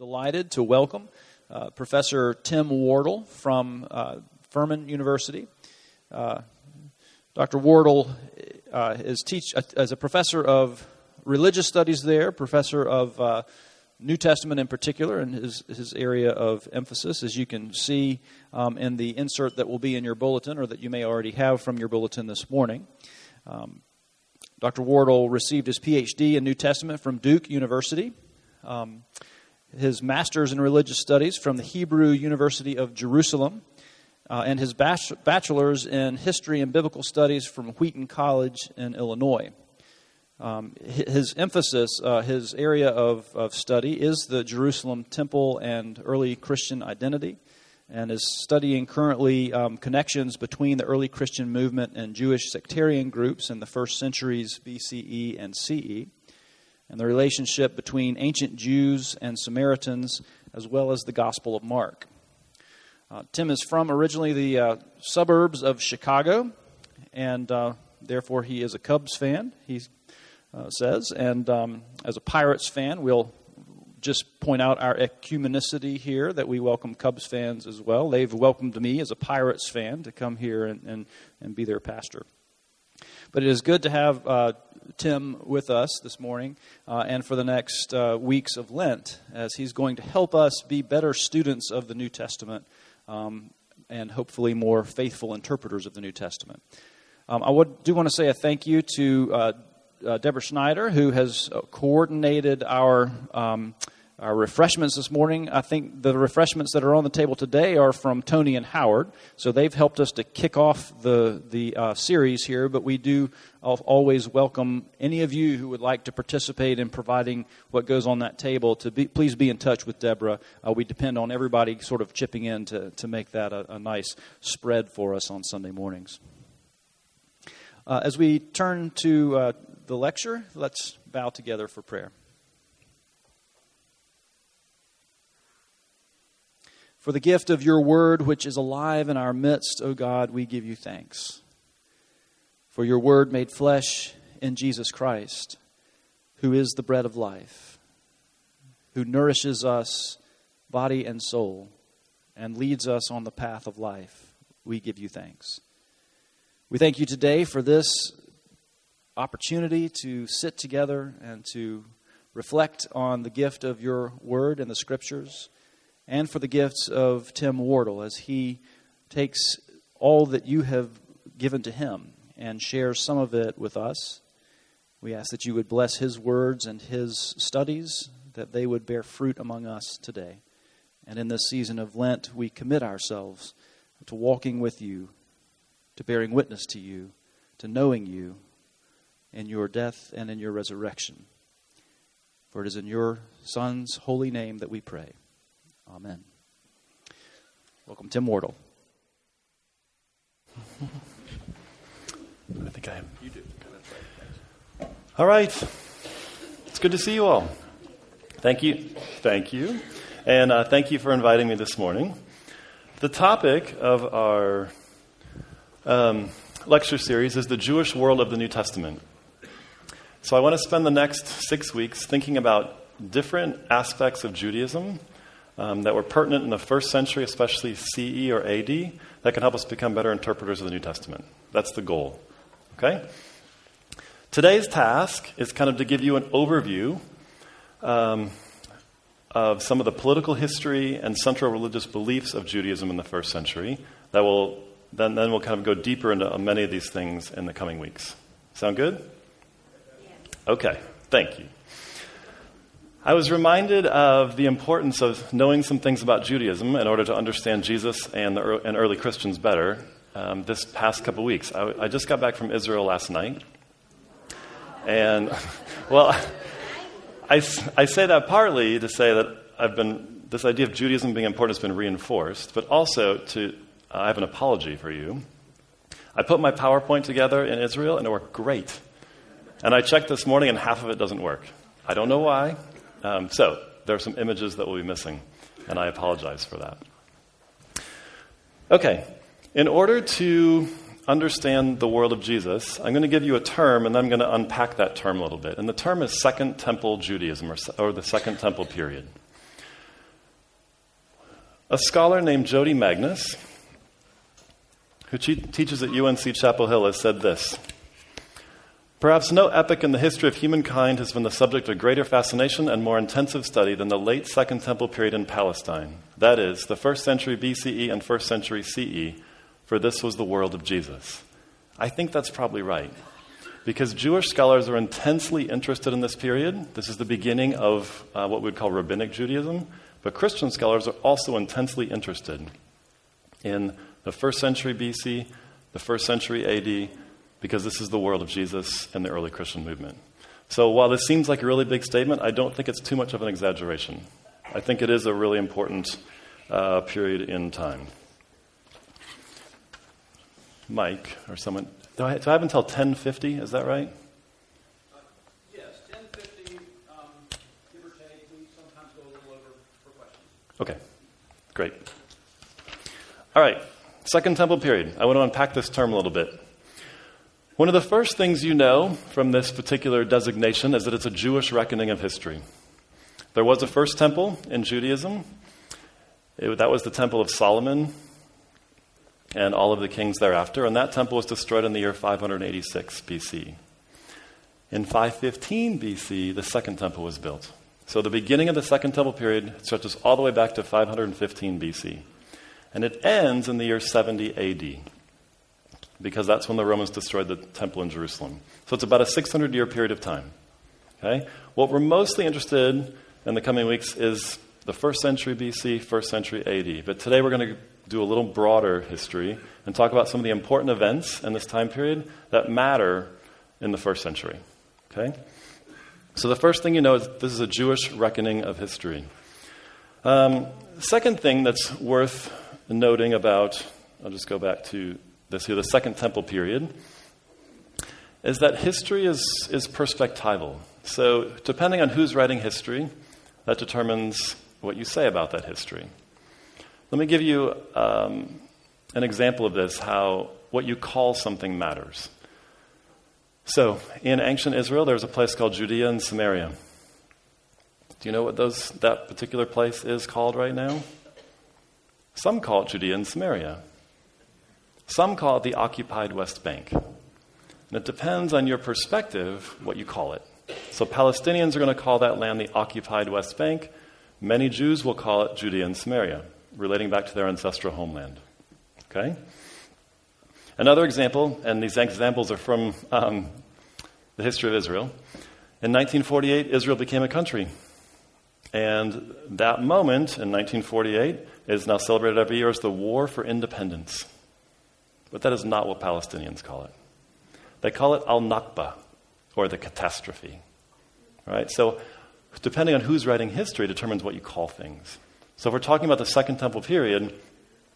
delighted to welcome Professor Tim Wardle from Furman University. Dr. Wardle is a professor of religious studies there, professor of New Testament in particular, and his area of emphasis, as you can see in the insert that will be in your bulletin, or that you may already have from your bulletin this morning. Dr. Wardle received his PhD in New Testament from Duke University, his master's in religious studies from the Hebrew University of Jerusalem, and his bachelor's in history and biblical studies from Wheaton College in Illinois. His emphasis, his area of study is the Jerusalem Temple and early Christian identity, and is studying currently connections between the early Christian movement and Jewish sectarian groups in the first centuries BCE and CE, and the relationship between ancient Jews and Samaritans, as well as the Gospel of Mark. Tim is from originally the suburbs of Chicago, and therefore he is a Cubs fan, he says. And as a Pirates fan, we'll just point out our ecumenicity here, that we welcome Cubs fans as well. They've welcomed me as a Pirates fan to come here and be their pastor. But it is good to have Tim with us this morning and for the next weeks of Lent, as he's going to help us be better students of the New Testament and hopefully more faithful interpreters of the New Testament. I do want to say a thank you to Deborah Schneider, who has coordinated our refreshments this morning. I think the refreshments that are on the table today are from Tony and Howard, so they've helped us to kick off the series here, but we do always welcome any of you who would like to participate in providing what goes on that table. Please be in touch with Deborah. We depend on everybody sort of chipping in to make that a nice spread for us on Sunday mornings. As we turn to the lecture, let's bow together for prayer. For the gift of your word, which is alive in our midst, O God, we give you thanks. For your word made flesh in Jesus Christ, who is the bread of life, who nourishes us body and soul, and leads us on the path of life, we give you thanks. We thank you today for this opportunity to sit together and to reflect on the gift of your word and the scriptures, and for the gifts of Tim Wardle as he takes all that you have given to him and shares some of it with us. We ask that you would bless his words and his studies, that they would bear fruit among us today. And in this season of Lent, we commit ourselves to walking with you, to bearing witness to you, to knowing you in your death and in your resurrection. For it is in your Son's holy name that we pray. Amen. Welcome, Tim Wardle. I think I have. You do. All right. It's good to see you all. Thank you. Thank you. And thank you for inviting me this morning. The topic of our lecture series is the Jewish world of the New Testament. So I want to spend the next 6 weeks thinking about different aspects of Judaism that were pertinent in the first century, especially CE or AD, that can help us become better interpreters of the New Testament. That's the goal. Okay? Today's task is kind of to give you an overview of some of the political history and central religious beliefs of Judaism in the first century. That will then we'll kind of go deeper into many of these things in the coming weeks. Sound good? Okay. Thank you. I was reminded of the importance of knowing some things about Judaism in order to understand Jesus and early Christians better this past couple weeks. I just got back from Israel last night. And, well, I say that partly to say that this idea of Judaism being important has been reinforced, but also I have an apology for you. I put my PowerPoint together in Israel, and it worked great. And I checked this morning, and half of it doesn't work. I don't know why. So there are some images that will be missing, and I apologize for that. Okay, in order to understand the world of Jesus, I'm going to give you a term, and then I'm going to unpack that term a little bit. And the term is Second Temple Judaism, or the Second Temple period. A scholar named Jody Magnus, who teaches at UNC Chapel Hill, has said this: perhaps no epoch in the history of humankind has been the subject of greater fascination and more intensive study than the late Second Temple period in Palestine. That is, the 1st century BCE and 1st century CE, for this was the world of Jesus. I think that's probably right, because Jewish scholars are intensely interested in this period. This is the beginning of what we would call rabbinic Judaism, but Christian scholars are also intensely interested in the 1st century BC, the 1st century AD, because this is the world of Jesus and the early Christian movement. So while this seems like a really big statement, I don't think it's too much of an exaggeration. I think it is a really important period in time. Mike, or someone, do I have until 10:50? Is that right? Yes, 10:50, give or take. We sometimes go a little over for questions. Okay, great. All right, Second Temple period. I want to unpack this term a little bit. One of the first things you know from this particular designation is that it's a Jewish reckoning of history. There was a first temple in Judaism. That was the Temple of Solomon and all of the kings thereafter, and that temple was destroyed in the year 586 BC. In 515 BC, the Second Temple was built. So the beginning of the Second Temple period stretches all the way back to 515 BC. And it ends in the year 70 AD, because that's when the Romans destroyed the temple in Jerusalem. So it's about a 600-year period of time. Okay? What we're mostly interested in the coming weeks is the 1st century BC, 1st century AD. But today we're going to do a little broader history and talk about some of the important events in this time period that matter in the 1st century. Okay? So the first thing you know is this is a Jewish reckoning of history. Second thing that's worth noting about, I'll just go back to this here, the Second Temple period, is that history is perspectival. So depending on who's writing history, that determines what you say about that history. Let me give you an example of this, how what you call something matters. So in ancient Israel, there was a place called Judea and Samaria. Do you know what that particular place is called right now? Some call it Judea and Samaria. Some call it the occupied West Bank. And it depends on your perspective what you call it. So Palestinians are going to call that land the occupied West Bank. Many Jews will call it Judea and Samaria, relating back to their ancestral homeland. Okay? Another example, and these examples are from the history of Israel. In 1948, Israel became a country. And that moment in 1948 is now celebrated every year as the War for Independence. But that is not what Palestinians call it. They call it al-Nakba, or the catastrophe. All right? So depending on who's writing history determines what you call things. So if we're talking about the Second Temple period,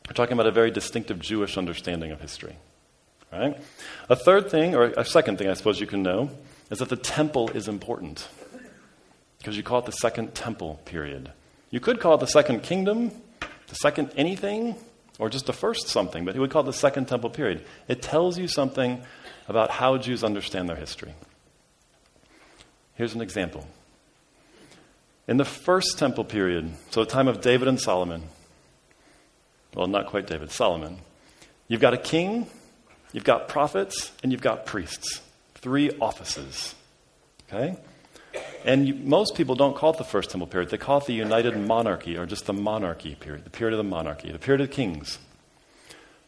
we're talking about a very distinctive Jewish understanding of history. All right? A third thing, or a second thing I suppose you can know, is that the temple is important. Because you call it the Second Temple period. You could call it the Second Kingdom, the Second anything, or just the first something, but he would call it the Second Temple period. It tells you something about how Jews understand their history. Here's an example. In the First Temple period, so the time of David and Solomon, well, not quite David, Solomon, you've got a king, you've got prophets, and you've got priests. 3 offices. Okay? And most people don't call it the First Temple period. They call it the United Monarchy, or just the monarchy period, the period of the monarchy, the period of the kings.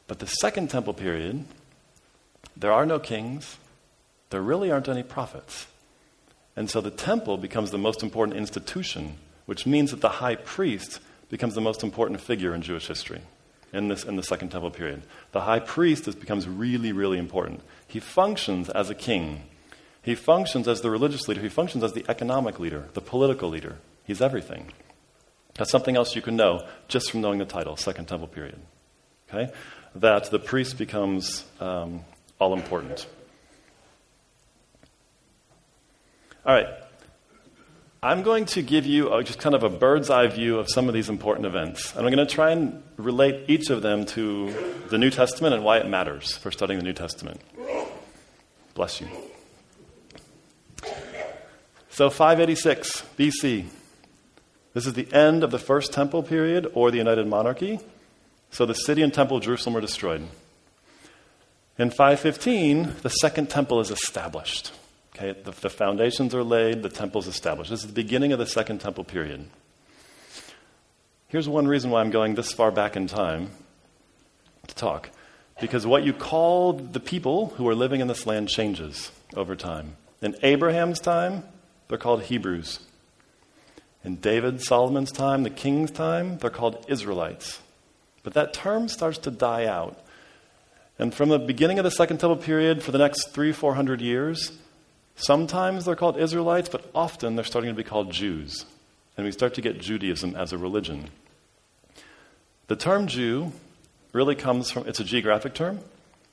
But the Second Temple period, there are no kings. There really aren't any prophets. And so the temple becomes the most important institution, which means that the high priest becomes the most important figure in Jewish history in the Second Temple period. The high priest becomes really, really important. He functions as a king. He functions as the religious leader. He functions as the economic leader, the political leader. He's everything. That's something else you can know just from knowing the title, Second Temple period. Okay? That the priest becomes all important. All right. I'm going to give you just kind of a bird's eye view of some of these important events. And I'm going to try and relate each of them to the New Testament and why it matters for studying the New Testament. Bless you. So 586 BC, This is the end of the First Temple period or the United Monarchy. So the city and temple of Jerusalem were destroyed. In 515, the Second Temple is established. Okay, the foundations are laid, the temple is established. This is the beginning of the Second Temple period. Here's one reason why I'm going this far back in time to talk. Because what you called the people who are living in this land changes over time. In Abraham's time, they're called Hebrews. In David, Solomon's time, the king's time, they're called Israelites. But that term starts to die out. And from the beginning of the Second Temple period, for the next 300-400 years, sometimes they're called Israelites, but often they're starting to be called Jews. And we start to get Judaism as a religion. The term Jew really comes from, it's a geographic term,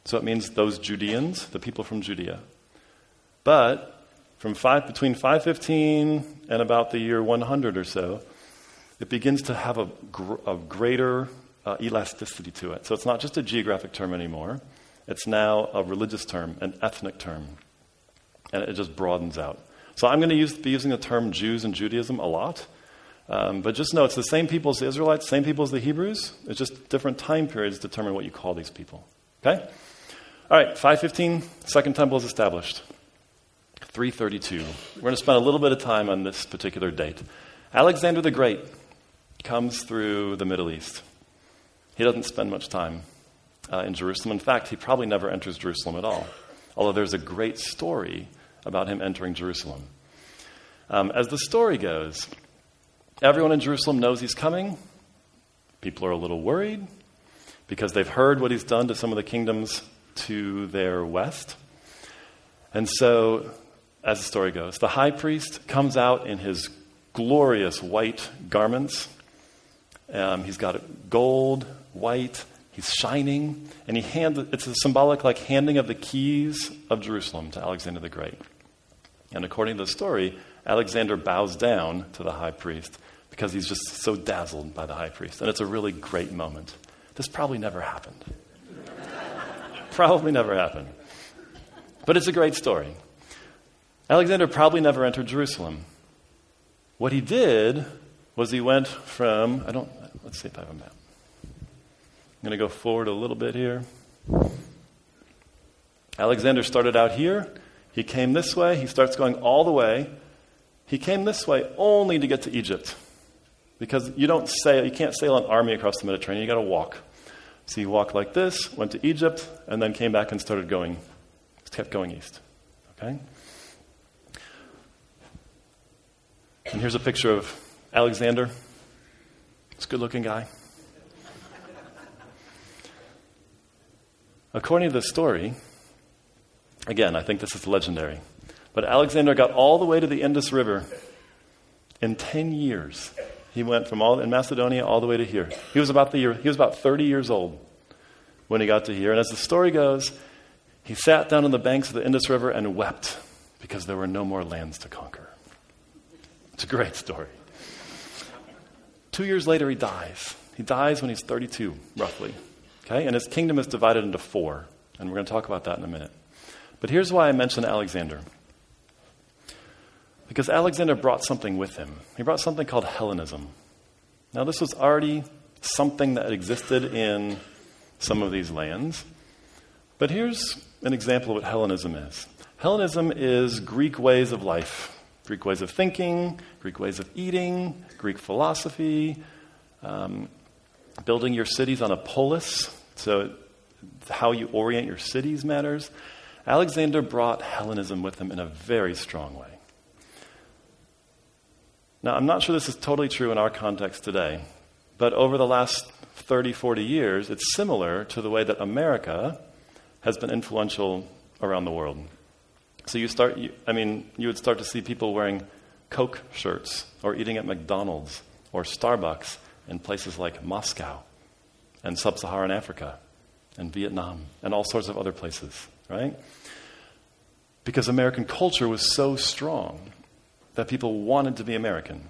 so it means those Judeans, the people from Judea. But between 515 and about the year 100 or so, it begins to have a greater elasticity to it. So it's not just a geographic term anymore. It's now a religious term, an ethnic term. And it just broadens out. So I'm going to be using the term Jews and Judaism a lot. But just know it's the same people as the Israelites, same people as the Hebrews. It's just different time periods determine what you call these people. Okay? All right, 515, Second Temple is established. 332. We're going to spend a little bit of time on this particular date. Alexander the Great comes through the Middle East. He doesn't spend much time in Jerusalem. In fact, he probably never enters Jerusalem at all. Although there's a great story about him entering Jerusalem. As the story goes, everyone in Jerusalem knows he's coming. People are a little worried because they've heard what he's done to some of the kingdoms to their west. And so, as the story goes, the high priest comes out in his glorious white garments. He's got gold, white, he's shining, and it's a symbolic like handing of the keys of Jerusalem to Alexander the Great. And according to the story, Alexander bows down to the high priest because he's just so dazzled by the high priest. And it's a really great moment. This probably never happened. Probably never happened. But it's a great story. Alexander probably never entered Jerusalem. What he did was he went from, let's see if I have a map. I'm going to go forward a little bit here. Alexander started out here. He came this way. He starts going all the way. He came this way only to get to Egypt. Because you can't sail an army across the Mediterranean. You got to walk. So he walked like this, went to Egypt, and then came back and kept going east. Okay? And here's a picture of Alexander. He's a good-looking guy. According to the story, again, I think this is legendary, but Alexander got all the way to the Indus River in 10 years. He went from in Macedonia all the way to here. He was about 30 years old when he got to here. And as the story goes, he sat down on the banks of the Indus River and wept because there were no more lands to conquer. It's a great story. 2 years later, he dies. He dies when he's 32, roughly. Okay? And his kingdom is divided into 4. And we're going to talk about that in a minute. But here's why I mention Alexander. Because Alexander brought something with him. He brought something called Hellenism. Now, this was already something that existed in some of these lands. But here's an example of what Hellenism is. Hellenism is Greek ways of life, Greek ways of thinking, Greek ways of eating, Greek philosophy, building your cities on a polis, so how you orient your cities matters. Alexander brought Hellenism with him in a very strong way. Now, I'm not sure this is totally true in our context today, but over the last 30, 40 years, it's similar to the way that America has been influential around the world. So you would start to see people wearing Coke shirts or eating at McDonald's or Starbucks in places like Moscow and sub-Saharan Africa and Vietnam and all sorts of other places, right? Because American culture was so strong that people wanted to be American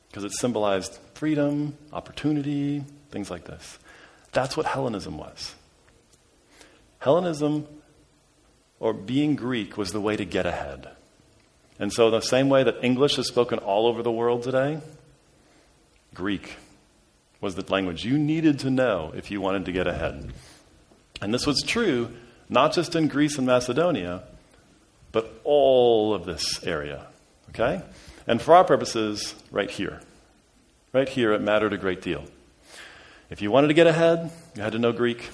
because it symbolized freedom, opportunity, things like this. That's what Hellenism was. Hellenism, or being Greek, was the way to get ahead. And so the same way that English is spoken all over the world today, Greek was the language you needed to know if you wanted to get ahead. And this was true not just in Greece and Macedonia, but all of this area, okay? And for our purposes, right here. Right here, it mattered a great deal. If you wanted to get ahead, you had to know Greek.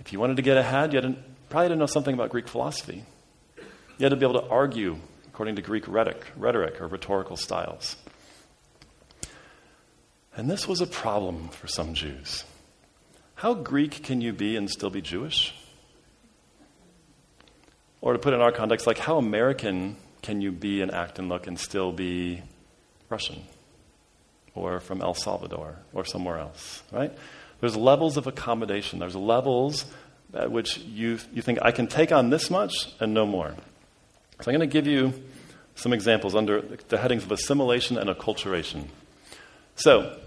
If you wanted to get ahead, you probably had to know something about Greek philosophy. You had to be able to argue according to Greek rhetoric or rhetorical styles. And this was a problem for some Jews. How Greek can you be and still be Jewish? Or to put it in our context, like how American can you be and act and look and still be Russian? Or from El Salvador or somewhere else, right? There's levels of accommodation. There's levels at which you think, I can take on this much and no more. So I'm going to give you some examples under the headings of assimilation and acculturation. So,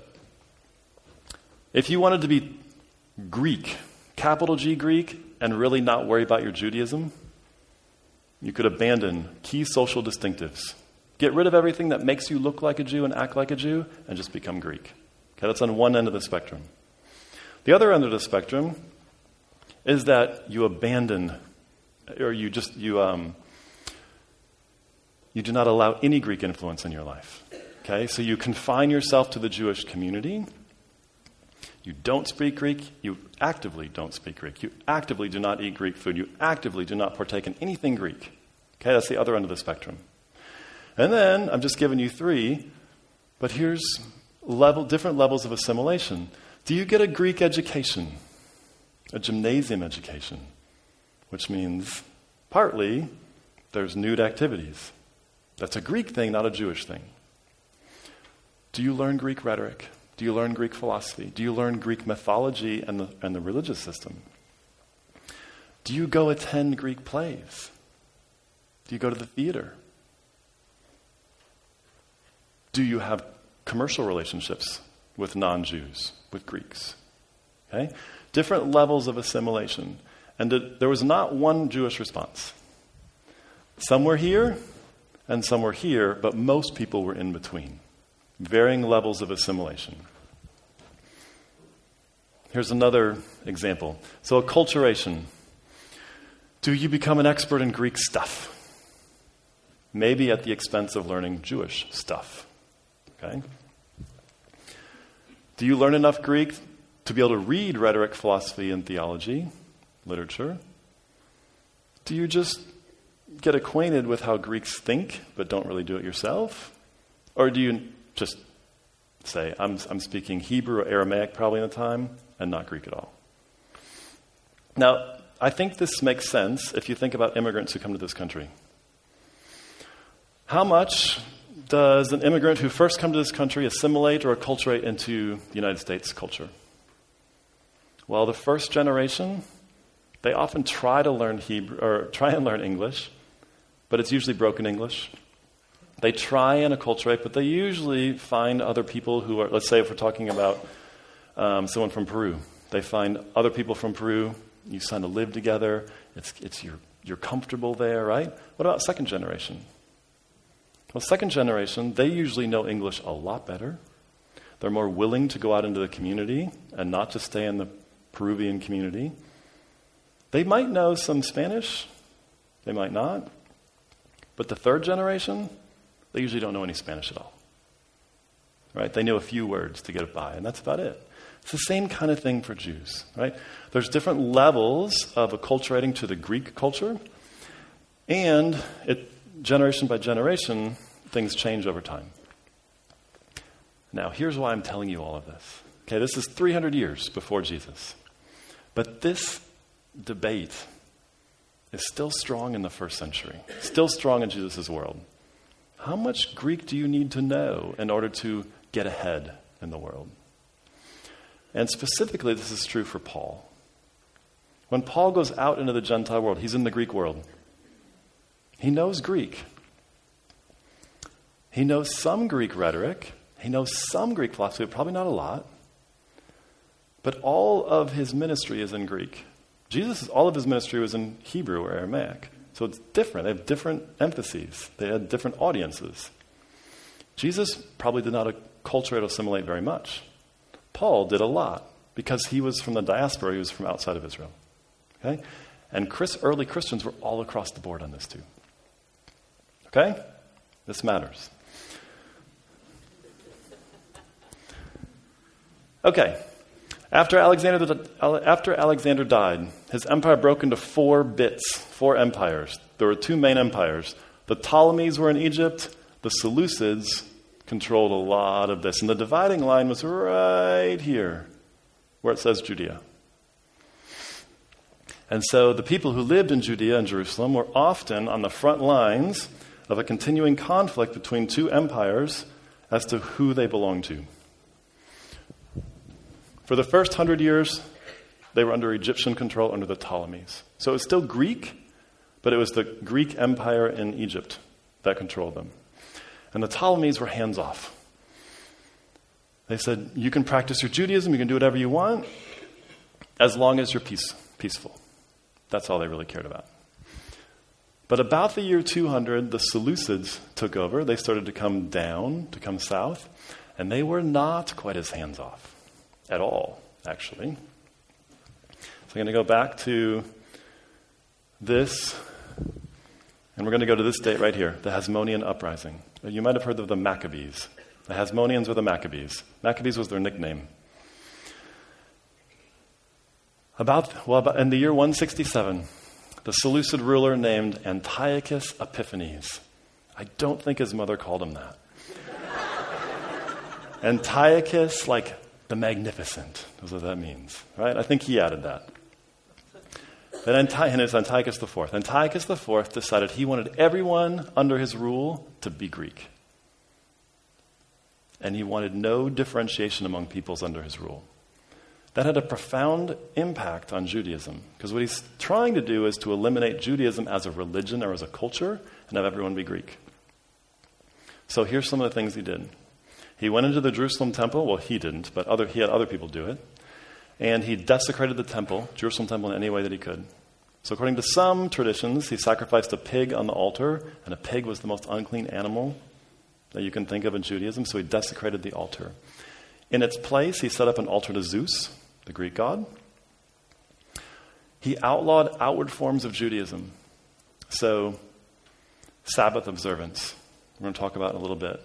if you wanted to be Greek, capital G Greek, and really not worry about your Judaism, you could abandon key social distinctives. Get rid of everything that makes you look like a Jew and act like a Jew, and just become Greek. Okay, that's on one end of the spectrum. The other end of the spectrum is that you abandon, or you do not allow any Greek influence in your life. Okay, so you confine yourself to the Jewish community. You don't speak Greek. You actively don't speak Greek. You actively do not eat Greek food. You actively do not partake in anything Greek. Okay, that's the other end of the spectrum. And then, I'm just giving you three, but here's different levels of assimilation. Do you get a Greek education? A gymnasium education? Which means, partly, there's nude activities. That's a Greek thing, not a Jewish thing. Do you learn Greek rhetoric? Do you learn Greek philosophy? Do you learn Greek mythology and the religious system? Do you go attend Greek plays? Do you go to the theater? Do you have commercial relationships with non-Jews, with Greeks? Okay? Different levels of assimilation. And there was not one Jewish response. Some were here, and some were here, but most people were in between. Varying levels of assimilation. Here's another example. So acculturation. Do you become an expert in Greek stuff? Maybe at the expense of learning Jewish stuff. Okay? Do you learn enough Greek to be able to read rhetoric, philosophy, and theology, literature? Do you just get acquainted with how Greeks think, but don't really do it yourself? Or do you just say, I'm speaking Hebrew or Aramaic probably in the time, and not Greek at all? Now, I think this makes sense if you think about immigrants who come to this country. How much does an immigrant who first comes to this country assimilate or acculturate into the United States culture? Well, the first generation, they often try to learn Hebrew or try and learn English, but it's usually broken English. They try and acculturate, but they usually find other people who are, let's say if we're talking about someone from Peru, they find other people from Peru, you sign to live together, you're comfortable there, right? What about second generation? Well, second generation, they usually know English a lot better. They're more willing to go out into the community and not just stay in the Peruvian community. They might know some Spanish, they might not. But the third generation, they usually don't know any Spanish at all. Right? They know a few words to get by, and that's about it. It's the same kind of thing for Jews, right? There's different levels of acculturating to the Greek culture, and generation by generation, things change over time. Now, here's why I'm telling you all of this. Okay, this is 300 years before Jesus. But this debate is still strong in the first century, still strong in Jesus' world. How much Greek do you need to know in order to get ahead in the world? And specifically, this is true for Paul. When Paul goes out into the Gentile world, he's in the Greek world. He knows Greek. He knows some Greek rhetoric. He knows some Greek philosophy, but probably not a lot. But all of his ministry is in Greek. All of his ministry was in Hebrew or Aramaic. So it's different. They have different emphases. They had different audiences. Jesus probably did not culture to assimilate very much. Paul did a lot because he was from the diaspora, he was from outside of Israel. Okay? And early Christians were all across the board on this too. Okay? This matters. Okay. After Alexander died, his empire broke into 4 bits, 4 empires. There were 2 main empires. The Ptolemies were in Egypt. The Seleucids controlled a lot of this. And the dividing line was right here, where it says Judea. And so the people who lived in Judea and Jerusalem were often on the front lines of a continuing conflict between 2 empires as to who they belonged to. For the first 100 years, they were under Egyptian control under the Ptolemies. So it was still Greek, but it was the Greek Empire in Egypt that controlled them. And the Ptolemies were hands-off. They said, you can practice your Judaism, you can do whatever you want, as long as you're peaceful. That's all they really cared about. But about the year 200, the Seleucids took over. They started to come down, to come south, and they were not quite as hands-off. At all, actually. So I'm going to go back to this, and we're going to go to this date right here, the Hasmonean uprising. You might have heard of the Maccabees. The Hasmoneans were the Maccabees. Maccabees was their nickname. In the year 167, the Seleucid ruler named Antiochus Epiphanes. I don't think his mother called him that. Antiochus, like the Magnificent, is what that means, right? I think he added that. And it's Antiochus IV. Antiochus IV decided he wanted everyone under his rule to be Greek. And he wanted no differentiation among peoples under his rule. That had a profound impact on Judaism, because what he's trying to do is to eliminate Judaism as a religion or as a culture and have everyone be Greek. So here's some of the things he did. He went into the Jerusalem temple. Well, he didn't, but he had other people do it. And he desecrated the temple, Jerusalem temple, in any way that he could. So according to some traditions, he sacrificed a pig on the altar, and a pig was the most unclean animal that you can think of in Judaism, so he desecrated the altar. In its place, he set up an altar to Zeus, the Greek god. He outlawed outward forms of Judaism. So, Sabbath observance, we're going to talk about in a little bit.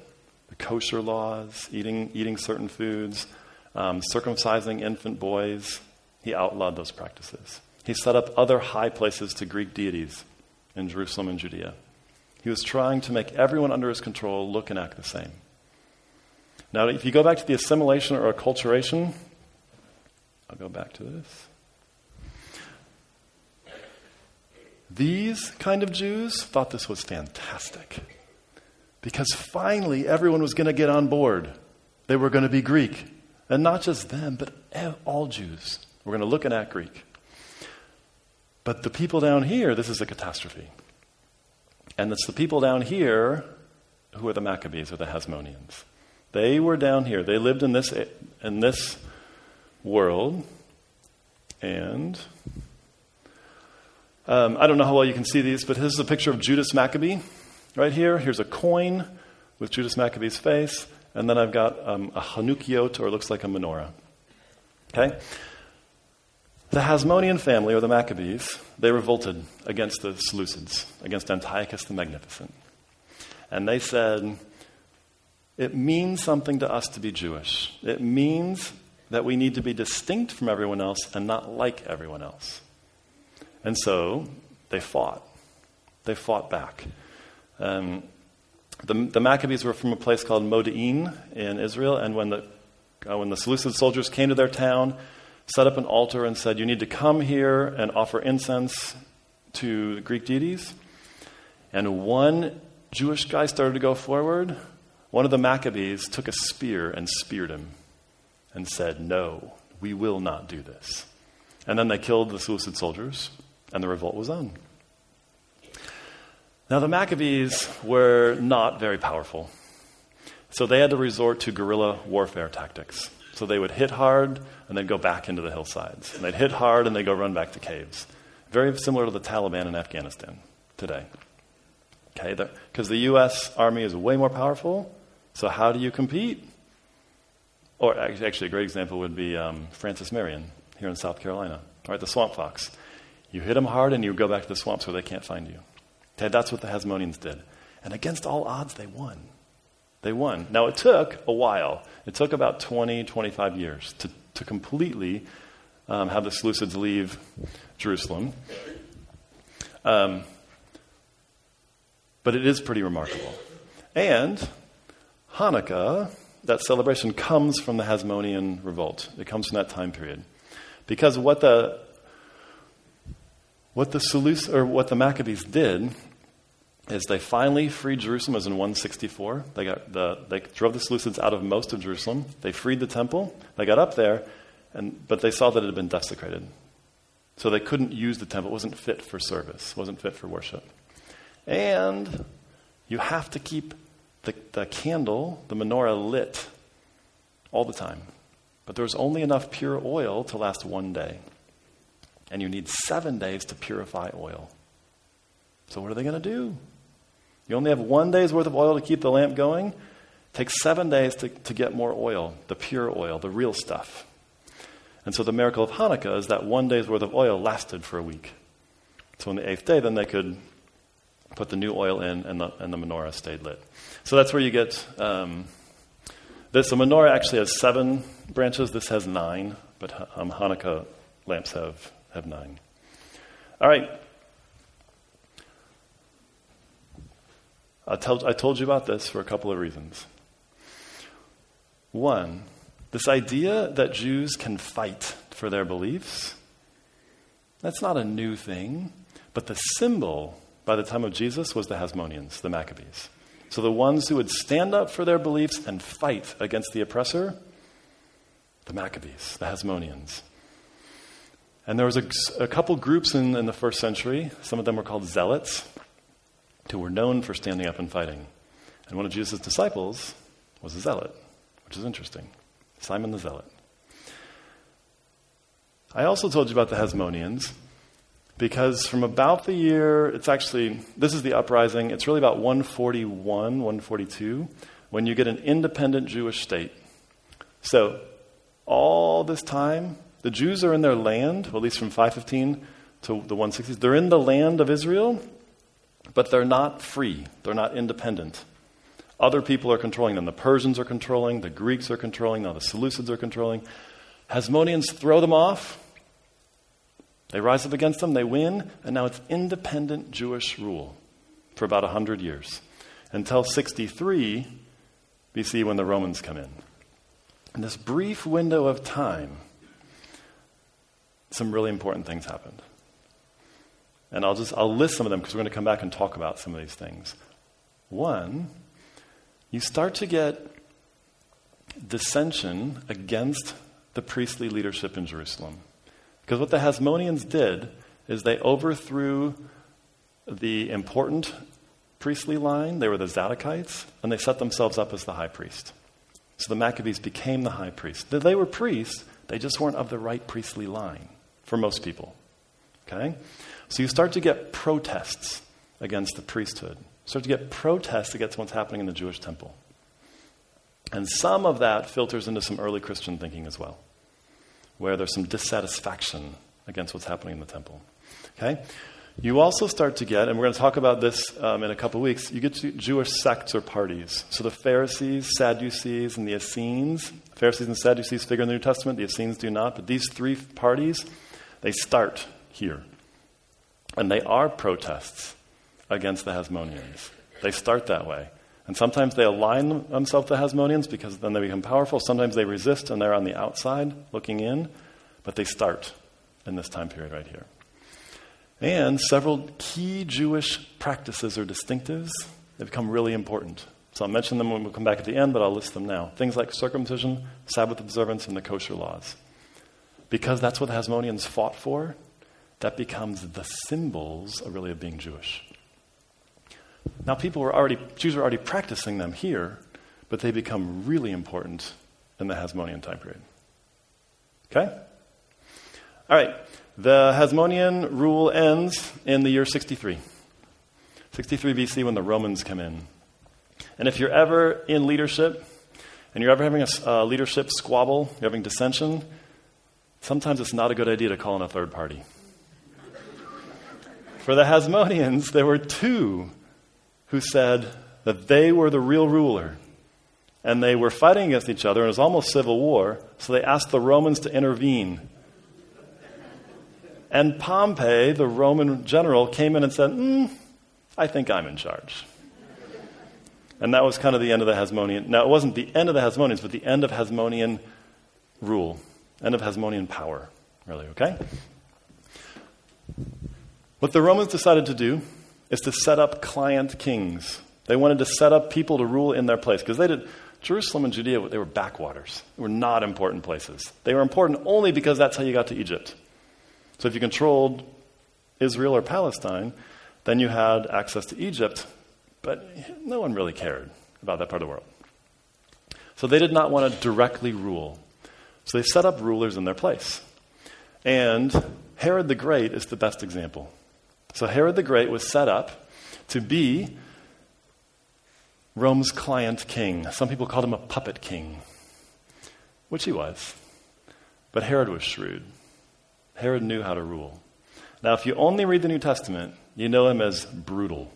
The kosher laws, eating certain foods, circumcising infant boys. He outlawed those practices. He set up other high places to Greek deities in Jerusalem and Judea. He was trying to make everyone under his control look and act the same. Now, if you go back to the assimilation or acculturation, I'll go back to this. These kind of Jews thought this was fantastic. Because finally, everyone was going to get on board. They were going to be Greek. And not just them, but all Jews were going to look and act Greek. But the people down here, this is a catastrophe. And it's the people down here who are the Maccabees or the Hasmoneans. They were down here. They lived in this world. And I don't know how well you can see these, but this is a picture of Judas Maccabee. Right here, here's a coin with Judas Maccabee's face, and then I've got a Hanukiot, or it looks like a menorah. Okay? The Hasmonean family, or the Maccabees, they revolted against the Seleucids, against Antiochus the Magnificent. And they said, it means something to us to be Jewish. It means that we need to be distinct from everyone else and not like everyone else. And so they fought. They fought back. The Maccabees were from a place called Modi'in in Israel, and when the Seleucid soldiers came to their town, set up an altar and said, you need to come here and offer incense to Greek deities. And one Jewish guy started to go forward. One of the Maccabees took a spear and speared him and said, no, we will not do this. And then they killed the Seleucid soldiers, and the revolt was on. Now, the Maccabees were not very powerful, so they had to resort to guerrilla warfare tactics. So they would hit hard and then go back into the hillsides. And they'd hit hard and they'd go run back to caves. Very similar to the Taliban in Afghanistan today. Okay, because the U.S. Army is way more powerful, so how do you compete? Or actually, a great example would be Francis Marion here in South Carolina. All right, the swamp fox. You hit them hard and you go back to the swamps where they can't find you. Okay, that's what the Hasmoneans did. And against all odds, they won. They won. Now, it took a while. It took about 20, 25 years to completely have the Seleucids leave Jerusalem. But it is pretty remarkable. And Hanukkah, that celebration, comes from the Hasmonean revolt. It comes from that time period. Because what the Maccabees did is they finally freed Jerusalem. It was in 164. They drove the Seleucids out of most of Jerusalem. They freed the temple. They got up there, but they saw that it had been desecrated. So they couldn't use the temple. It wasn't fit for service. It wasn't fit for worship. And you have to keep the candle, the menorah, lit all the time. But there's only enough pure oil to last one day. And you need 7 days to purify oil. So what are they going to do? You only have 1 day's worth of oil to keep the lamp going. It takes 7 days to get more oil, the pure oil, the real stuff. And so the miracle of Hanukkah is that 1 day's worth of oil lasted for a week. So on the 8th day, then they could put the new oil in and the menorah stayed lit. So that's where you get this. The menorah actually has 7 branches. This has 9, but Hanukkah lamps have 9. All right. I told you about this for a couple of reasons. One, this idea that Jews can fight for their beliefs, that's not a new thing, but the symbol by the time of Jesus was the Hasmoneans, the Maccabees. So the ones who would stand up for their beliefs and fight against the oppressor, the Maccabees, the Hasmoneans. And there was a couple groups in the first century. Some of them were called zealots, who were known for standing up and fighting. And one of Jesus' disciples was a zealot, which is interesting. Simon the Zealot. I also told you about the Hasmoneans because from about the year, this is the uprising, it's really about 141, 142, when you get an independent Jewish state. So all this time, the Jews are in their land, well, at least from 515 to the 160s. They're in the land of Israel, but they're not free. They're not independent. Other people are controlling them. The Persians are controlling. The Greeks are controlling. Now the Seleucids are controlling. Hasmoneans throw them off. They rise up against them. They win. And now it's independent Jewish rule for about 100 years. Until 63 BC when the Romans come in. In this brief window of time, some really important things happened. And I'll list some of them because we're going to come back and talk about some of these things. One, you start to get dissension against the priestly leadership in Jerusalem. Because what the Hasmoneans did is they overthrew the important priestly line. They were the Zadokites, and they set themselves up as the high priest. So the Maccabees became the high priest. They were priests, they just weren't of the right priestly line for most people. Okay? So you start to get protests against the priesthood. You start to get protests against what's happening in the Jewish temple. And some of that filters into some early Christian thinking as well, where there's some dissatisfaction against what's happening in the temple. Okay? You also start to get, and we're going to talk about this in a couple of weeks, you get to Jewish sects or parties. So the Pharisees, Sadducees, and the Essenes. Pharisees and Sadducees figure in the New Testament. The Essenes do not. But these 3 parties, they start here. And they are protests against the Hasmoneans. They start that way. And sometimes they align themselves with the Hasmoneans because then they become powerful. Sometimes they resist and they're on the outside looking in. But they start in this time period right here. And several key Jewish practices or distinctives, they become really important. So I'll mention them when we come back at the end, but I'll list them now. Things like circumcision, Sabbath observance, and the kosher laws. Because that's what the Hasmoneans fought for, that becomes the symbols of being Jewish. Now Jews were already practicing them here, but they become really important in the Hasmonean time period. Okay? All right. The Hasmonean rule ends in the year 63. 63 BC when the Romans come in. And if you're ever in leadership and you're ever having a leadership squabble, you're having dissension, sometimes it's not a good idea to call in a third party. For the Hasmoneans, there were two who said that they were the real ruler, and they were fighting against each other, and it was almost civil war, so they asked the Romans to intervene. And Pompey, the Roman general, came in and said, I think I'm in charge. And that was kind of the end of the Hasmonean. Now, it wasn't the end of the Hasmoneans, but the end of Hasmonean rule, end of Hasmonean power, really, okay? What the Romans decided to do is to set up client kings. They wanted to set up people to rule in their place, because Jerusalem and Judea, they were backwaters. They were not important places. They were important only because that's how you got to Egypt. So if you controlled Israel or Palestine, then you had access to Egypt, but no one really cared about that part of the world. So they did not want to directly rule. So they set up rulers in their place. And Herod the Great is the best example. So Herod the Great was set up to be Rome's client king. Some people called him a puppet king, which he was. But Herod was shrewd. Herod knew how to rule. Now, if you only read the New Testament, you know him as brutal,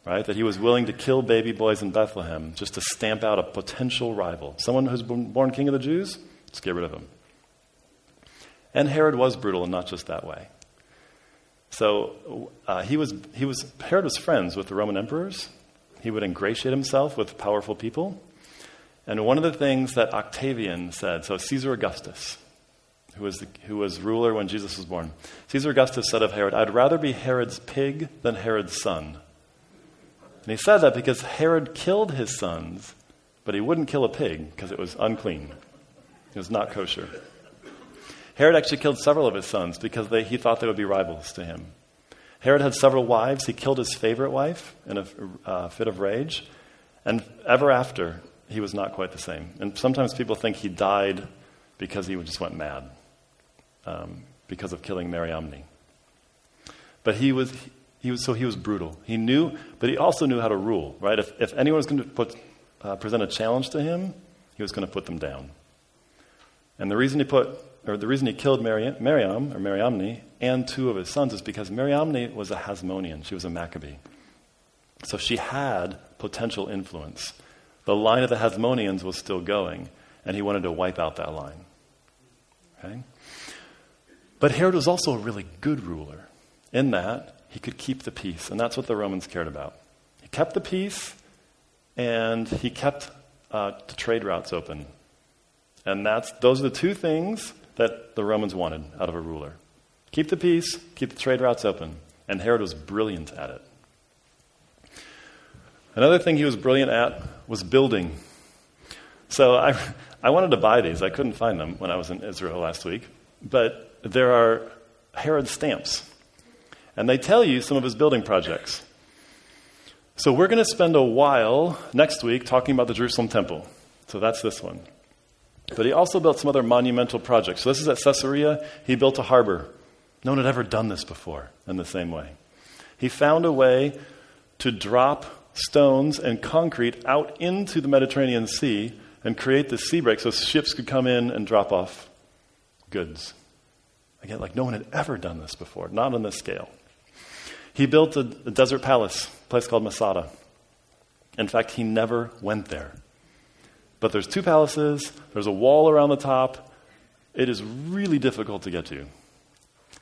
right? That he was willing to kill baby boys in Bethlehem just to stamp out a potential rival. Someone who's been born king of the Jews, let's get rid of him. And Herod was brutal, and not just that way. So Herod was friends with the Roman emperors. He would ingratiate himself with powerful people. And one of the things that Octavian said, so Caesar Augustus, who was ruler when Jesus was born, Caesar Augustus said of Herod, I'd rather be Herod's pig than Herod's son. And he said that because Herod killed his sons, but he wouldn't kill a pig because it was unclean. It was not kosher. Herod actually killed several of his sons because he thought they would be rivals to him. Herod had several wives. He killed his favorite wife in a fit of rage. And ever after, he was not quite the same. And sometimes people think he died because he just went mad because of killing Mariamne. But he was brutal. He knew, but he also knew how to rule, right? If anyone was going to present a challenge to him, he was going to put them down. And the reason he killed Mariamne and two of his sons is because Mariamne was a Hasmonean. She was a Maccabee. So she had potential influence. The line of the Hasmoneans was still going, and he wanted to wipe out that line. Okay? But Herod was also a really good ruler in that he could keep the peace, and that's what the Romans cared about. He kept the peace, and he kept the trade routes open. And those are the two things that the Romans wanted out of a ruler. Keep the peace, keep the trade routes open. And Herod was brilliant at it. Another thing he was brilliant at was building. So I wanted to buy these. I couldn't find them when I was in Israel last week. But there are Herod stamps. And they tell you some of his building projects. So we're going to spend a while next week talking about the Jerusalem temple. So that's this one. But he also built some other monumental projects. So this is at Caesarea. He built a harbor. No one had ever done this before in the same way. He found a way to drop stones and concrete out into the Mediterranean Sea and create the sea break so ships could come in and drop off goods. Again, like no one had ever done this before, not on this scale. He built a desert palace, a place called Masada. In fact, he never went there. But there's two palaces, there's a wall around the top. It is really difficult to get to.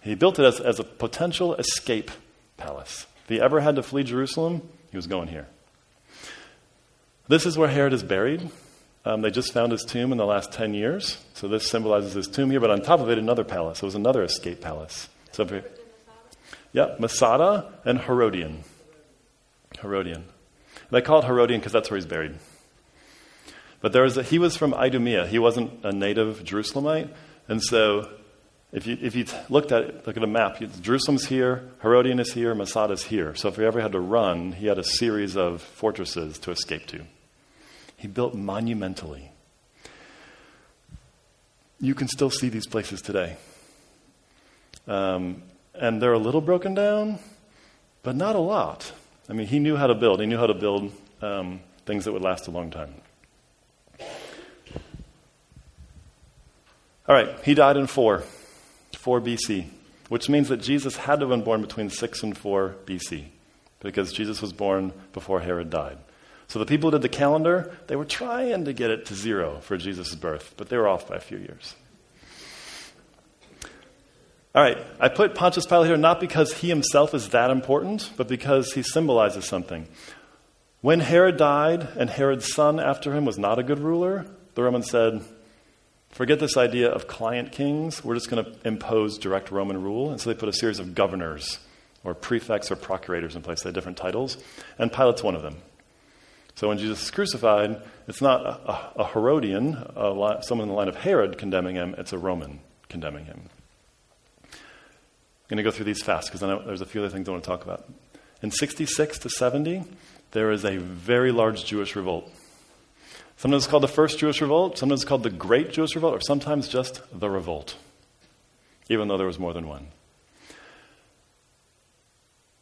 He built it as a potential escape palace. If he ever had to flee Jerusalem, he was going here. This is where Herod is buried. They just found his tomb in the last 10 years. So this symbolizes his tomb here, but on top of it, another palace. It was another escape palace. So Masada and Herodian. They call it Herodian because that's where he's buried. But he was from Idumea. He wasn't a native Jerusalemite. And so if you look at a map, Jerusalem's here, Herodian is here, Masada's here. So if he ever had to run, he had a series of fortresses to escape to. He built monumentally. You can still see these places today. And they're a little broken down, but not a lot. I mean, he knew how to build. He knew how to build things that would last a long time. All right, he died in 4 BC, which means that Jesus had to have been born between 6 and 4 BC, because Jesus was born before Herod died. So the people who did the calendar, they were trying to get it to 0 for Jesus' birth, but they were off by a few years. All right, I put Pontius Pilate here not because he himself is that important, but because he symbolizes something. When Herod died and Herod's son after him was not a good ruler, the Romans said, forget this idea of client kings. We're just going to impose direct Roman rule. And so they put a series of governors or prefects or procurators in place. They had different titles. And Pilate's one of them. So when Jesus is crucified, it's not a Herodian, someone in the line of Herod condemning him. It's a Roman condemning him. I'm going to go through these fast because I know there's a few other things I want to talk about. In 66 to 70, there is a very large Jewish revolt. Sometimes it's called the First Jewish Revolt, sometimes it's called the Great Jewish Revolt, or sometimes just the Revolt, even though there was more than one.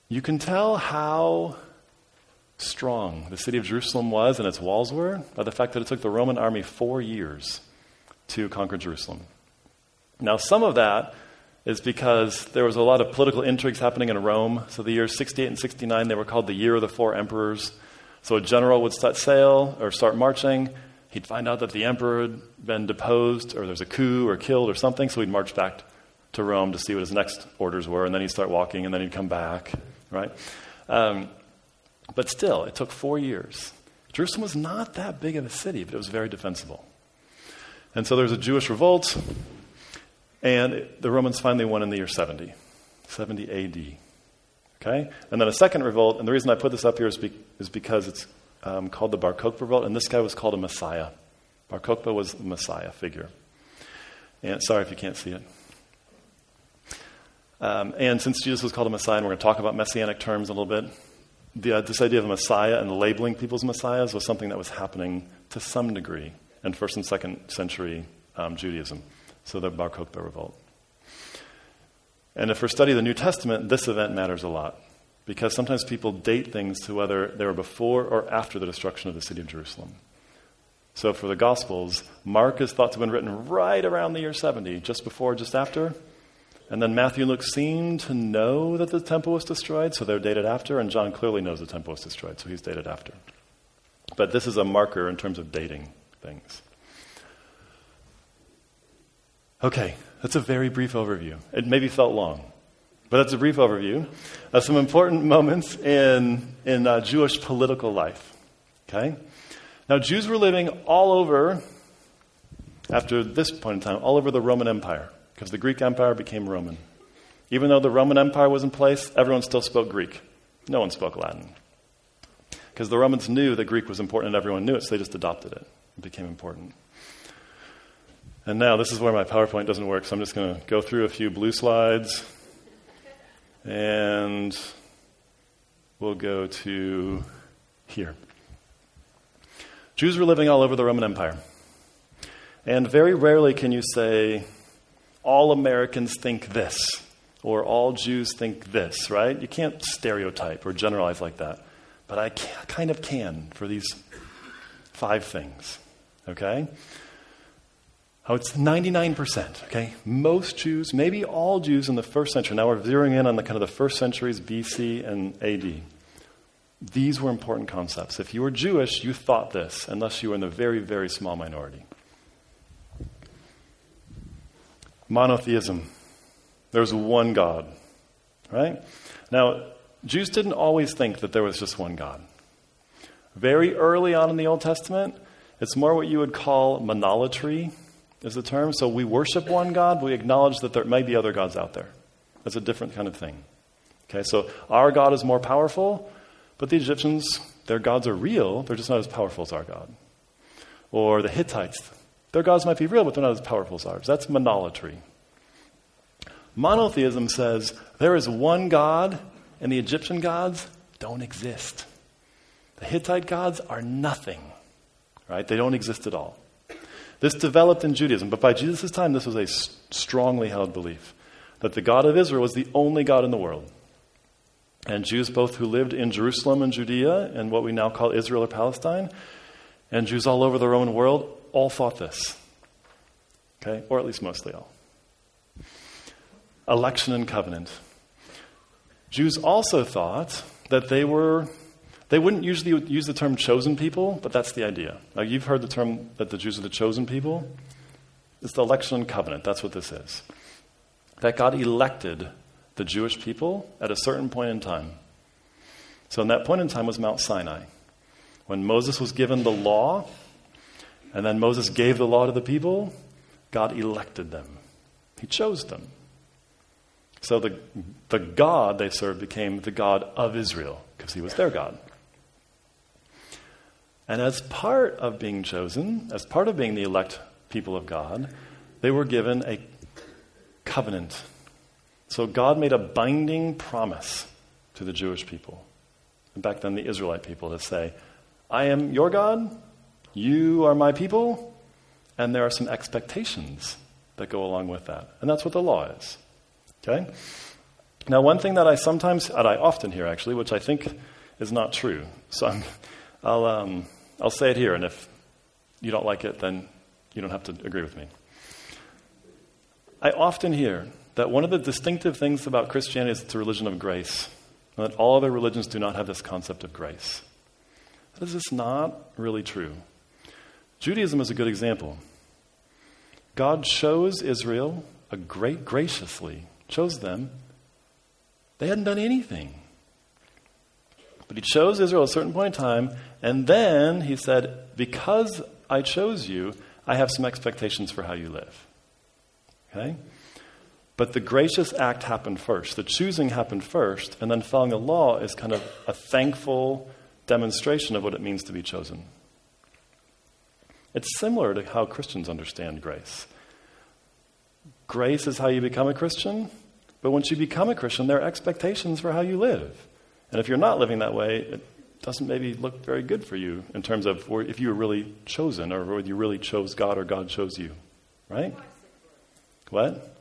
You can tell how strong the city of Jerusalem was and its walls were by the fact that it took the Roman army 4 years to conquer Jerusalem. Now, some of that is because there was a lot of political intrigues happening in Rome. So the years 68 and 69, they were called the Year of the Four Emperors. So a general would start marching. He'd find out that the emperor had been deposed, or there's a coup or killed or something, so he'd march back to Rome to see what his next orders were, and then he'd start walking, and then he'd come back, right? But still, it took 4 years. Jerusalem was not that big of a city, but it was very defensible. And so there was a Jewish revolt, and the Romans finally won in the year 70 AD. Okay? And then a second revolt, and the reason I put this up here is because it's called the Bar Kokhba revolt, and this guy was called a Messiah. Bar Kokhba was the Messiah figure. And sorry if you can't see it. And since Jesus was called a Messiah, and we're going to talk about messianic terms a little bit, this idea of a Messiah and labeling people as Messiahs was something that was happening to some degree in 1st and 2nd century Judaism. So the Bar Kokhba revolt. And if we're studying the New Testament, this event matters a lot. Because sometimes people date things to whether they were before or after the destruction of the city of Jerusalem. So for the Gospels, Mark is thought to have been written right around the year 70, just before, just after. And then Matthew and Luke seem to know that the temple was destroyed, so they're dated after. And John clearly knows the temple was destroyed, so he's dated after. But this is a marker in terms of dating things. Okay, that's a very brief overview. It maybe felt long, but that's a brief overview of some important moments in Jewish political life. Okay? Now, Jews were living all over, after this point in time, all over the Roman Empire, because the Greek Empire became Roman. Even though the Roman Empire was in place, everyone still spoke Greek. No one spoke Latin. Because the Romans knew that Greek was important and everyone knew it, so they just adopted it. It became important. And now, this is where my PowerPoint doesn't work, so I'm just going to go through a few blue slides. And we'll go to here. Jews were living all over the Roman Empire. And very rarely can you say, all Americans think this, or all Jews think this, right? You can't stereotype or generalize like that. But I kind of can for these 5 things, okay? Oh, it's 99%, okay? Most Jews, maybe all Jews in the 1st century, now we're zeroing in on the kind of the 1st centuries BC and AD. These were important concepts. If you were Jewish, you thought this, unless you were in the very, very small minority. Monotheism. There's one God, right? Now, Jews didn't always think that there was just one God. Very early on in the Old Testament, it's more what you would call monolatry is the term. So we worship one God, but we acknowledge that there may be other gods out there. That's a different kind of thing. Okay, so our God is more powerful, but the Egyptians, their gods are real, they're just not as powerful as our God. Or the Hittites, their gods might be real, but they're not as powerful as ours. That's monolatry. Monotheism says there is one God, and the Egyptian gods don't exist. The Hittite gods are nothing, right? They don't exist at all. This developed in Judaism, but by Jesus' time, this was a strongly held belief that the God of Israel was the only God in the world. And Jews both who lived in Jerusalem and Judea, and what we now call Israel or Palestine, and Jews all over the Roman world, all thought this. Okay? Or at least mostly all. Election and covenant. Jews also thought that they wouldn't usually use the term chosen people, but that's the idea. Now, you've heard the term that the Jews are the chosen people. It's the election and covenant. That's what this is. That God elected the Jewish people at a certain point in time. So in that point in time was Mount Sinai. When Moses was given the law, and then Moses gave the law to the people, God elected them. He chose them. So the God they served became the God of Israel, because he was their God. And as part of being chosen, as part of being the elect people of God, they were given a covenant. So God made a binding promise to the Jewish people, and back then the Israelite people, to say, I am your God, you are my people, and there are some expectations that go along with that. And that's what the law is. Okay? Now, one thing that I often hear actually, which I think is not true, so I'll say it here, and if you don't like it, then you don't have to agree with me. I often hear that one of the distinctive things about Christianity is it's a religion of grace, and that all other religions do not have this concept of grace. That is just not really true. Judaism is a good example. God chose Israel graciously, chose them. They hadn't done anything. But he chose Israel at a certain point in time, and then he said, because I chose you, I have some expectations for how you live. Okay? But the gracious act happened first. The choosing happened first, and then following the law is kind of a thankful demonstration of what it means to be chosen. It's similar to how Christians understand grace. Grace is how you become a Christian, but once you become a Christian, there are expectations for how you live. And if you're not living that way, it doesn't maybe look very good for you in terms of if you were really chosen, or whether you really chose God or God chose you. Right? What?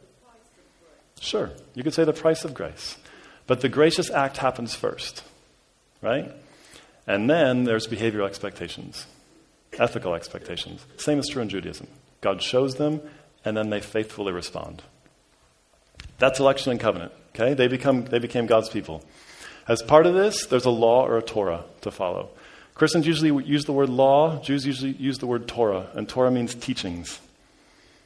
Sure. You could say the price of grace. But the gracious act happens first. Right? And then there's behavioral expectations, ethical expectations. Same is true in Judaism. God shows them, and then they faithfully respond. That's election and covenant. Okay? They became God's people. As part of this, there's a law or a Torah to follow. Christians usually use the word law. Jews usually use the word Torah, and Torah means teachings.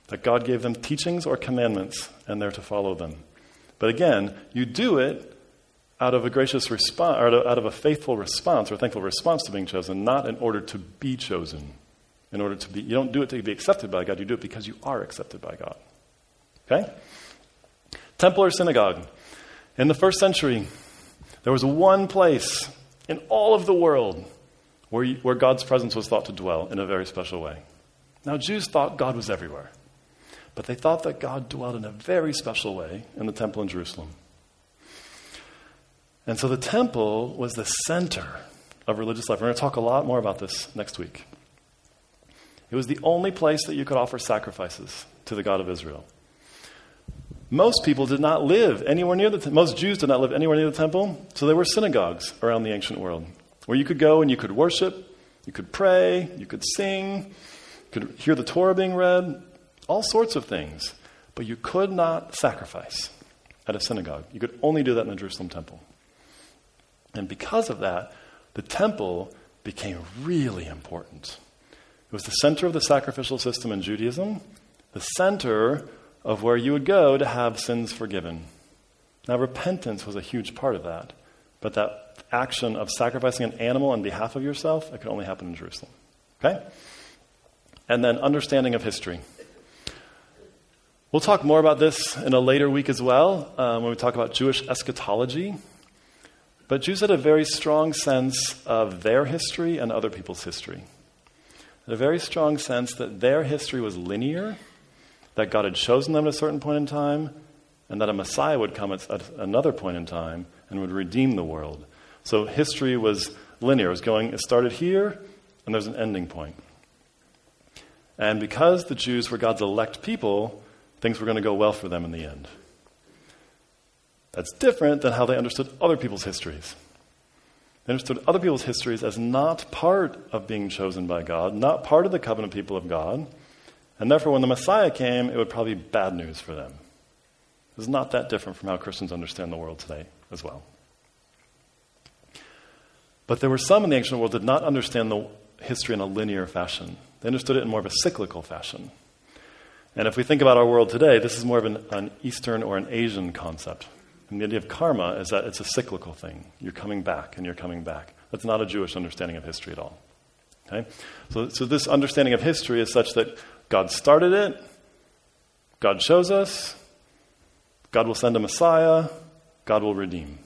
That God gave them teachings or commandments, and they're to follow them. But again, you do it out of a gracious response, or out of a faithful response, or thankful response to being chosen, not in order to be chosen. You don't do it to be accepted by God. You do it because you are accepted by God. Okay? Temple or synagogue. In the first century, there was one place in all of the world where God's presence was thought to dwell in a very special way. Now, Jews thought God was everywhere, but they thought that God dwelled in a very special way in the temple in Jerusalem. And so the temple was the center of religious life. We're going to talk a lot more about this next week. It was the only place that you could offer sacrifices to the God of Israel. Most people did not live anywhere near most Jews did not live anywhere near the temple, so there were synagogues around the ancient world where you could go and you could worship, you could pray, you could sing, you could hear the Torah being read, all sorts of things. But you could not sacrifice at a synagogue. You could only do that in the Jerusalem temple. And because of that, the temple became really important. It was the center of the sacrificial system in Judaism, the center of where you would go to have sins forgiven. Now, repentance was a huge part of that, but that action of sacrificing an animal on behalf of yourself, it could only happen in Jerusalem. Okay? And then understanding of history. We'll talk more about this in a later week as well, when we talk about Jewish eschatology. But Jews had a very strong sense of their history and other people's history. A very strong sense that their history was linear, that God had chosen them at a certain point in time, and that a Messiah would come at another point in time and would redeem the world. So history was linear. It started here, and there's an ending point. And because the Jews were God's elect people, things were going to go well for them in the end. That's different than how they understood other people's histories. They understood other people's histories as not part of being chosen by God, not part of the covenant people of God, And therefore, when the Messiah came, it would probably be bad news for them. It's not that different from how Christians understand the world today as well. But there were some in the ancient world that did not understand the history in a linear fashion. They understood it in more of a cyclical fashion. And if we think about our world today, this is more of an Eastern or an Asian concept. And the idea of karma is that it's a cyclical thing. You're coming back and you're coming back. That's not a Jewish understanding of history at all. Okay? So this understanding of history is such that God started it, God shows us, God will send a Messiah, God will redeem.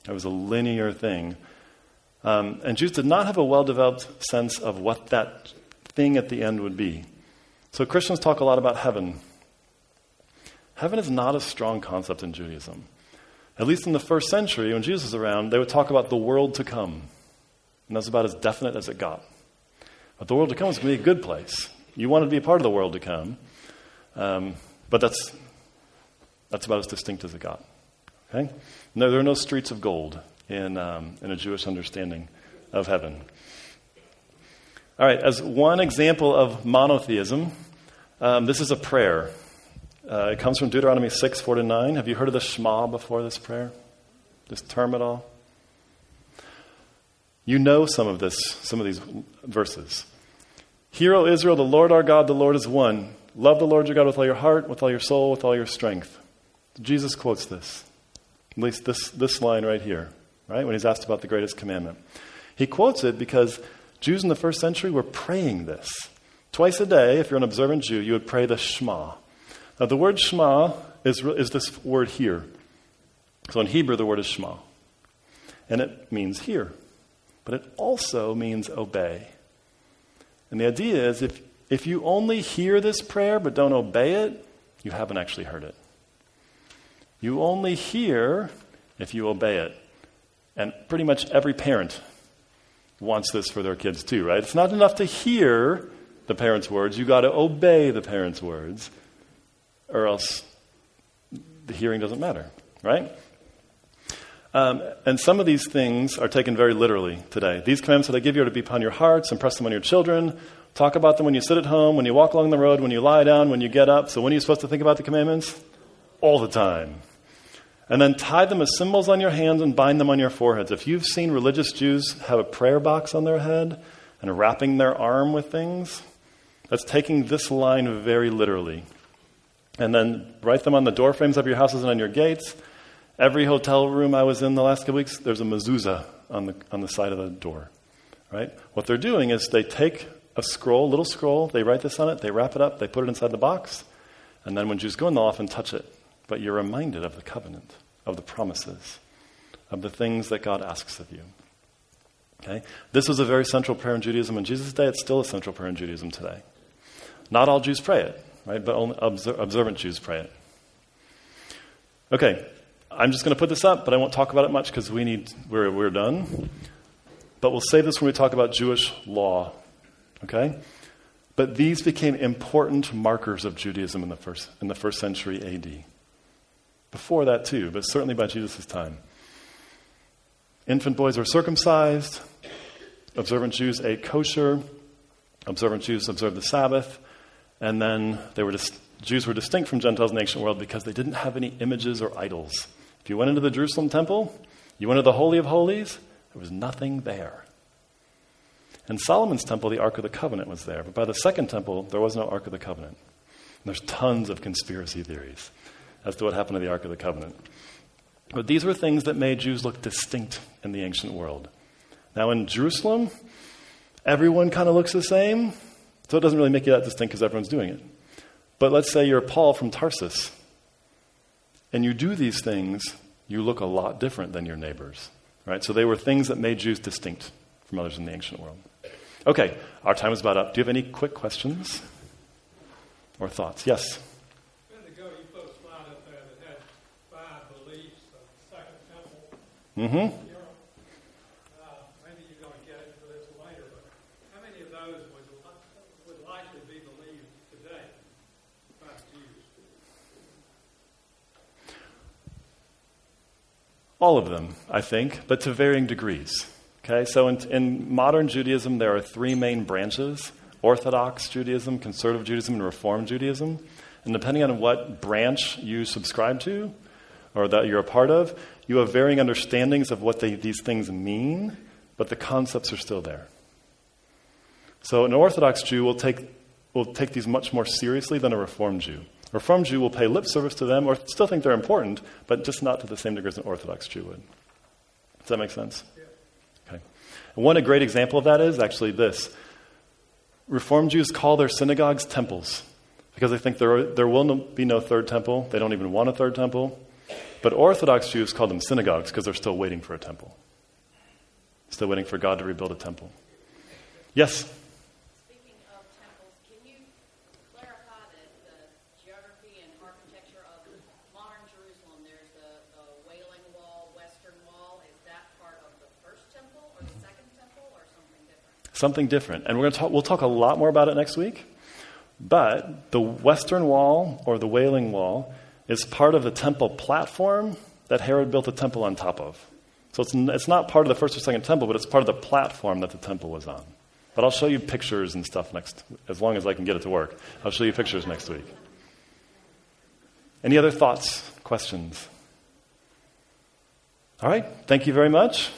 It was a linear thing. And Jews did not have a well-developed sense of what that thing at the end would be. So Christians talk a lot about heaven. Heaven is not a strong concept in Judaism. At least in the first century, when Jesus was around, they would talk about the world to come. And that's about as definite as it got. But the world to come is going to be a good place. You want to be a part of the world to come. But that's about as distinct as it got. Okay? No, there are no streets of gold in a Jewish understanding of heaven. All right, as one example of monotheism, this is a prayer. It comes from Deuteronomy 6, 4-9. Have you heard of the Shema before this prayer? This term at all? You know some of these verses. Hear, O Israel, the Lord our God, the Lord is one. Love the Lord your God with all your heart, with all your soul, with all your strength. Jesus quotes this. At least this line right here, right? When he's asked about the greatest commandment. He quotes it because Jews in the first century were praying this. Twice a day, if you're an observant Jew, you would pray the Shema. Now, the word Shema is this word here. So in Hebrew, the word is Shema. And it means hear. But it also means obey. And the idea is if you only hear this prayer but don't obey it, you haven't actually heard it. You only hear if you obey it. And pretty much every parent wants this for their kids too, right? It's not enough to hear the parents' words. You've got to obey the parents' words, or else the hearing doesn't matter, right? And some of these things are taken very literally today. These commandments that I give you are to be upon your hearts, impress them on your children. Talk about them when you sit at home, when you walk along the road, when you lie down, when you get up. So when are you supposed to think about the commandments? All the time. And then tie them as symbols on your hands and bind them on your foreheads. If you've seen religious Jews have a prayer box on their head and wrapping their arm with things, that's taking this line very literally. And then write them on the door frames of your houses and on your gates. Every hotel room I was in the last couple weeks, there's a mezuzah on the side of the door. Right? What they're doing is they take a little scroll, they write this on it, they wrap it up, they put it inside the box, and then when Jews go in, they'll often touch it. But you're reminded of the covenant, of the promises, of the things that God asks of you. Okay? This was a very central prayer in Judaism in Jesus' day. It's still a central prayer in Judaism today. Not all Jews pray it, right? But only observant Jews pray it. Okay, I'm just going to put this up, but I won't talk about it much because we're done. But we'll say this when we talk about Jewish law. Okay? But these became important markers of Judaism in the first century AD. Before that too, but certainly by Jesus' time. Infant boys were circumcised. Observant Jews ate kosher. Observant Jews observed the Sabbath. And then Jews were distinct from Gentiles in the ancient world because they didn't have any images or idols. If you went into the Jerusalem temple, you went into the Holy of Holies, there was nothing there. In Solomon's temple, the Ark of the Covenant was there. But by the second temple, there was no Ark of the Covenant. And there's tons of conspiracy theories as to what happened to the Ark of the Covenant. But these were things that made Jews look distinct in the ancient world. Now in Jerusalem, everyone kind of looks the same, so it doesn't really make you that distinct because everyone's doing it. But let's say you're Paul from Tarsus, and you do these things, you look a lot different than your neighbors. Right? So they were things that made Jews distinct from others in the ancient world. Okay, our time is about up. Do you have any quick questions or thoughts? Yes? A minute ago, you put a slide up there that had 5 beliefs of the Second Temple. Mm-hmm. Maybe you're going to get into this later, but how many of those would likely be believed today by Jews? All of them, I think, but to varying degrees. Okay, so in modern Judaism, there are 3 main branches. Orthodox Judaism, Conservative Judaism, and Reform Judaism. And depending on what branch you subscribe to or that you're a part of, you have varying understandings of what these things mean, but the concepts are still there. So an Orthodox Jew will take these much more seriously than a Reformed Jew. A Reformed Jew will pay lip service to them or still think they're important, but just not to the same degree as an Orthodox Jew would. Does that make sense? Yeah. Okay. And one great example of that is actually this. Reformed Jews call their synagogues temples because they think there will be no third temple. They don't even want a third temple. But Orthodox Jews call them synagogues because they're still waiting for a temple. Still waiting for God to rebuild a temple. Yes? Speaking of temples, can you clarify the geography and architecture of modern Jerusalem? There's the Wailing Wall, Western Wall. Is that part of the first temple or the second temple or something different? Something different. And we'll talk a lot more about it next week. But the Western Wall or the Wailing Wall is part of the temple platform that Herod built the temple on top of. So it's not part of the first or second temple, but it's part of the platform that the temple was on. But I'll show you pictures and stuff next, as long as I can get it to work. I'll show you pictures next week. Any other thoughts, questions? All right, thank you very much.